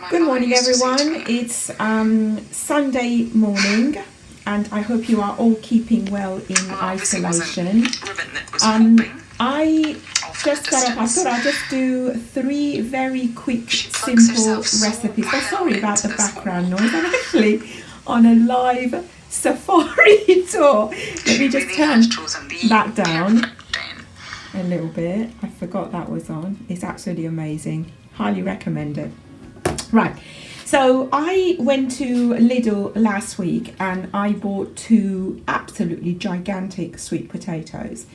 Good morning, everyone. It's Sunday morning, and I hope you are all keeping well in isolation. I just got up. I thought I'd just do 3 very quick, simple recipes. Oh, sorry about the background noise. I'm actually on a live safari tour. Let me just turn that down a little bit. I forgot that was on. It's absolutely amazing. Highly recommend it. Right, so I went to Lidl last week and I bought 2 absolutely gigantic sweet potatoes.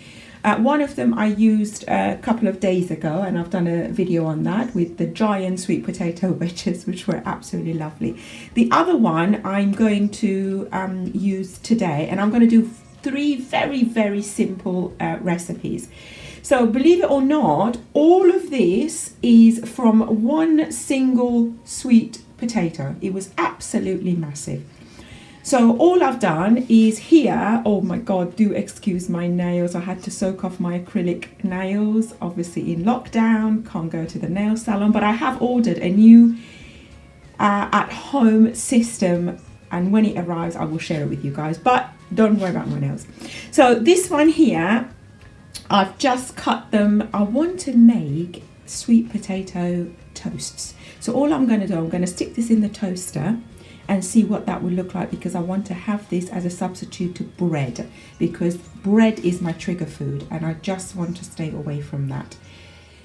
One of them I used a couple of days ago, and I've done a video on that with the giant sweet potato wedges, which were absolutely lovely. The other one I'm going to use today, and I'm going to do 3 very, very simple recipes. So believe it or not, all of this is from one single sweet potato. It was absolutely massive. So all I've done is here, oh my God, do excuse my nails. I had to soak off my acrylic nails, obviously in lockdown, can't go to the nail salon, but I have ordered a new at-home system, and when it arrives, I will share it with you guys, but don't worry about my nails. So this one here, I've just cut them. I want to make sweet potato toasts. So all I'm going to do, I'm going to stick this in the toaster and see what that will look like, because I want to have this as a substitute to bread, because bread is my trigger food and I just want to stay away from that.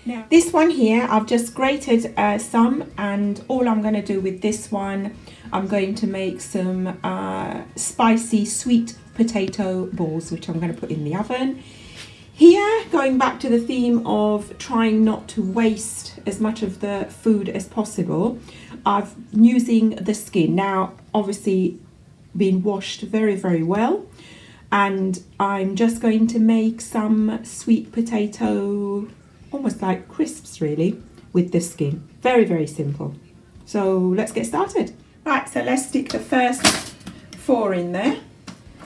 Now this one here, I've just grated some, and all I'm going to do with this one, I'm going to make some spicy sweet potato balls, which I'm going to put in the oven. Here, going back to the theme of trying not to waste as much of the food as possible, I'm using the skin. Now, obviously, been washed very, very well. And I'm just going to make some sweet potato, almost like crisps really, with the skin. Very, very simple. So let's get started. Right, so let's stick the first 4 in there.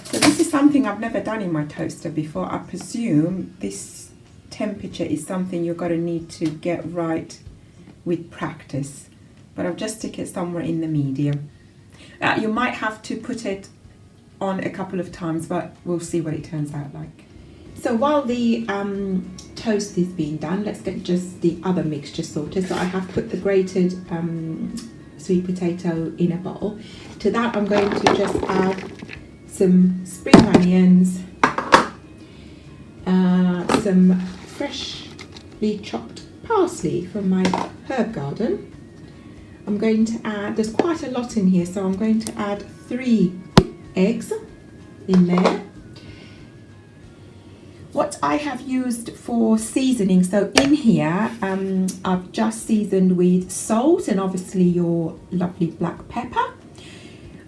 So this is something I've never done in my toaster before. I presume this temperature is something you're going to need to get right with practice. But I'll just stick it somewhere in the medium. You might have to put it on a couple of times, but we'll see what it turns out like. So while the toast is being done, let's get just the other mixture sorted. So I have put the grated sweet potato in a bowl. To that I'm going to just add some spring onions, some freshly chopped parsley from my herb garden. I'm going to add, there's quite a lot in here, so I'm going to add 3 eggs in there. What I have used for seasoning, so in here I've just seasoned with salt and obviously your lovely black pepper.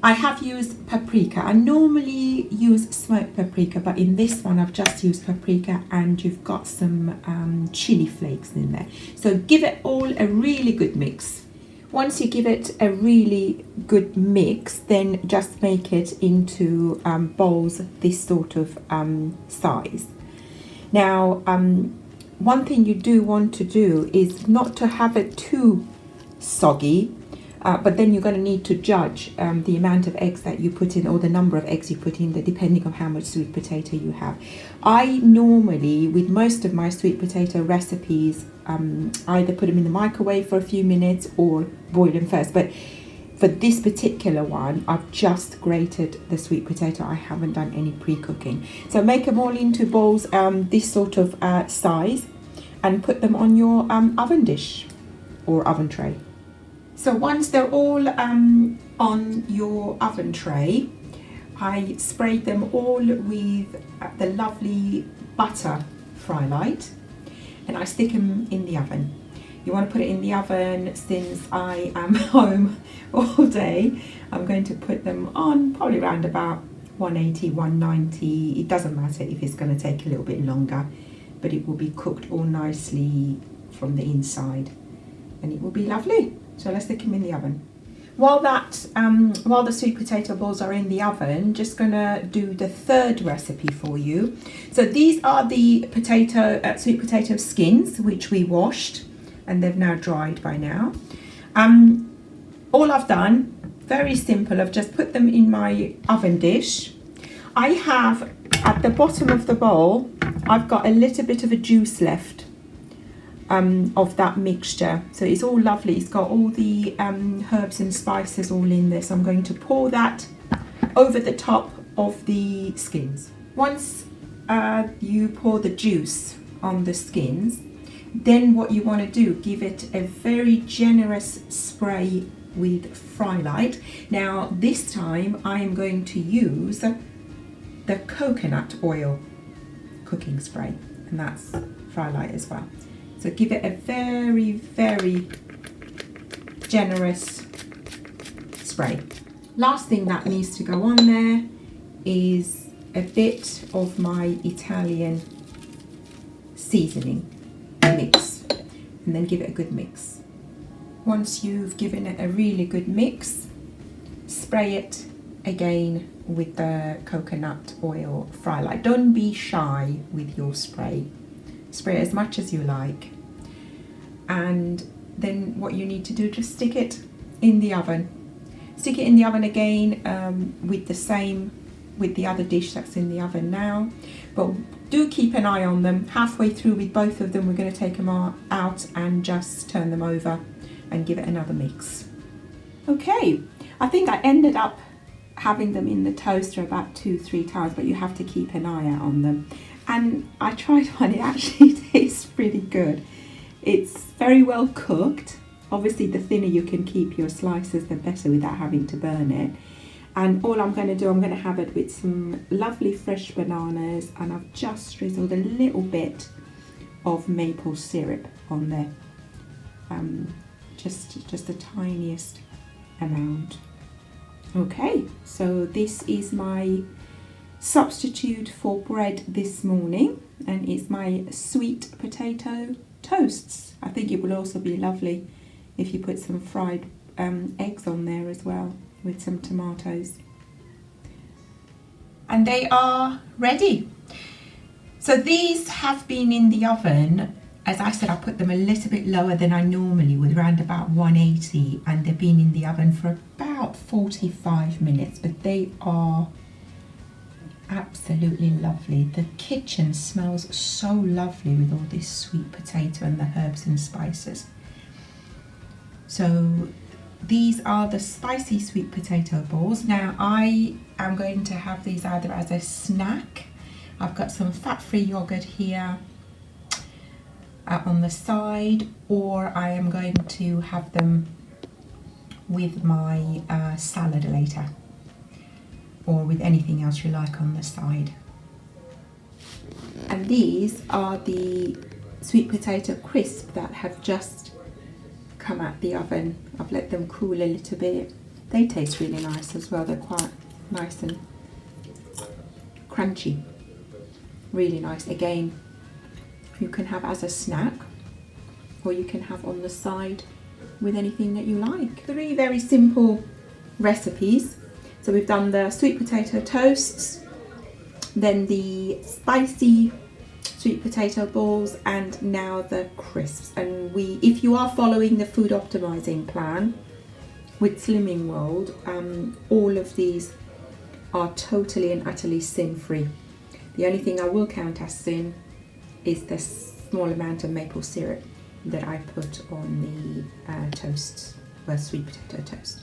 I have used paprika. I normally use smoked paprika, but in this one I've just used paprika, and you've got some chili flakes in there. So give it all a really good mix. Once you give it a really good mix, then just make it into bowls this sort of size. Now, one thing you do want to do is not to have it too soggy, but then you're going to need to judge the amount of eggs that you put in, or the number of eggs you put in, depending on how much sweet potato you have. I normally, with most of my sweet potato recipes, either put them in the microwave for a few minutes or boil them first. But for this particular one, I've just grated the sweet potato. I haven't done any pre-cooking. So make them all into bowls this sort of size, and put them on your oven dish or oven tray. So once they're all on your oven tray, I sprayed them all with the lovely butter fry light, and I stick them in the oven. You want to put it in the oven, since I am home all day. I'm going to put them on probably around about 180, 190. It doesn't matter if it's going to take a little bit longer, but it will be cooked all nicely from the inside, and it will be lovely. So let's stick them in the oven. While the sweet potato balls are in the oven, just gonna do the 3rd recipe for you. So these are the sweet potato skins, which we washed, and they've now dried by now. all I've done, very simple, I've just put them in my oven dish. I have, at the bottom of the bowl, I've got a little bit of a juice left of that mixture. So it's all lovely. It's got all the herbs and spices all in this. I'm going to pour that over the top of the skins. Once you pour the juice on the skins, then what you want to do, give it a very generous spray with Fry Light. Now this time I am going to use the coconut oil cooking spray, and that's Fry Light as well. So give it a very, very generous spray. Last thing that needs to go on there is a bit of my Italian seasoning mix, and then give it a good mix. Once you've given it a really good mix, spray it again with the coconut oil Fry Light. Don't be shy with your spray. Spray as much as you like. And then what you need to do, just stick it in the oven. Stick it in the oven again with the other dish that's in the oven now. But do keep an eye on them. Halfway through with both of them, we're going to take them out and just turn them over and give it another mix. Okay, I think I ended up having them in the toaster about 2-3 times, but you have to keep an eye out on them. And I tried one, it actually tastes pretty good. It's very well cooked. Obviously the thinner you can keep your slices, the better without having to burn it. And all I'm going to do, I'm going to have it with some lovely fresh bananas, and I've just drizzled a little bit of maple syrup on there. Just the tiniest amount. Okay, so this is my substitute for bread this morning, and it's my sweet potato toasts. I think it will also be lovely if you put some fried eggs on there as well with some tomatoes. And they are ready. So these have been in the oven. As I said, I put them a little bit lower than I normally would, around about 180, and they've been in the oven for about 45 minutes, but they are absolutely lovely. The kitchen smells so lovely with all this sweet potato and the herbs and spices. So these are the spicy sweet potato balls. Now I am going to have these either as a snack. I've got some fat-free yogurt here on the side, or I am going to have them with my salad later, or with anything else you like on the side. And these are the sweet potato crisp that have just come out the oven. I've let them cool a little bit. They taste really nice as well. They're quite nice and crunchy. Really nice. Again, you can have as a snack, or you can have on the side with anything that you like. 3 very simple recipes. So we've done the sweet potato toasts, then the spicy sweet potato balls, and now the crisps. And if you are following the food optimizing plan with Slimming World, all of these are totally and utterly sin-free. The only thing I will count as sin is the small amount of maple syrup that I put on the toasts, sweet potato toast.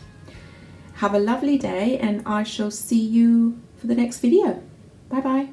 Have a lovely day, and I shall see you for the next video. Bye bye.